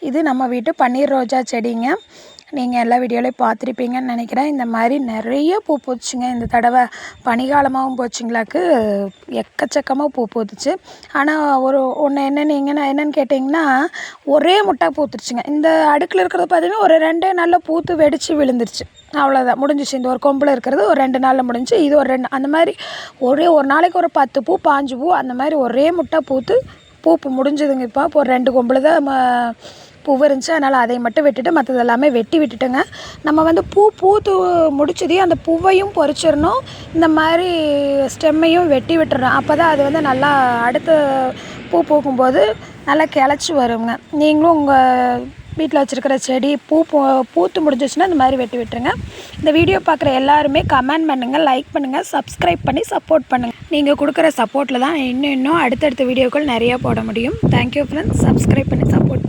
இது நம்ம வீட்டு பன்னீர் ரோஜா செடிங்க. நீங்கள் எல்லா வீடியோலையும் பார்த்துருப்பீங்கன்னு நினைக்கிறேன். இந்த மாதிரி நிறைய பூ பூத்துச்சுங்க. இந்த தடவை பனிக்காலமாகவும் போச்சுங்களாக்கு எக்கச்சக்கமாக பூ பூத்துச்சு. ஆனால் ஒன்று என்னென்னு கேட்டிங்கன்னா, ஒரே முட்டை பூத்துருச்சுங்க. இந்த அடுக்கில் இருக்கிறது பார்த்திங்கன்னா ஒரு 2 நாளில் பூத்து வெடித்து விழுந்துருச்சு. அவ்வளோதான், முடிஞ்சிச்சு. இந்த ஒரு கொம்பில் இருக்கிறது ஒரு 2 நாளில் முடிஞ்சு. இது ஒரு 2 அந்த மாதிரி ஒரு நாளைக்கு ஒரு 10 பூ 15 பூ அந்த மாதிரி ஒரே முட்டை பூத்து பூ முடிஞ்சதுங்க. இப்போ ஒரு 2 கொம்பில் தான் பூ இருந்துச்சு. அதனால் அதை மட்டும் விட்டுட்டு மற்றது எல்லாமே வெட்டி விட்டுட்டுங்க. நம்ம பூத்து முடிச்சதையும் அந்த பூவையும் பறிச்சிடணும், இந்த மாதிரி ஸ்டெம்மையும் வெட்டி விட்டுறணும். அப்போ தான் அது நல்லா அடுத்த பூ பூக்கும்போது நல்லா கிளச்சி வருங்க. நீங்களும் உங்கள் வீட்டில் வச்சுருக்கிற செடி பூத்து முடிஞ்சிச்சுன்னா இந்த மாதிரி வெட்டி விட்டுருங்க. இந்த வீடியோ பார்க்குற எல்லாருமே கமெண்ட் பண்ணுங்கள், லைக் பண்ணுங்கள், சப்ஸ்கிரைப் பண்ணி சப்போர்ட் பண்ணுங்கள். நீங்கள் கொடுக்குற சப்போர்ட்டில் தான் இன்னும் அடுத்தடுத்த வீடியோக்கள் நிறையா போட முடியும். Thank you friends. சப்ஸ்கிரைப் பண்ணி சப்போர்ட்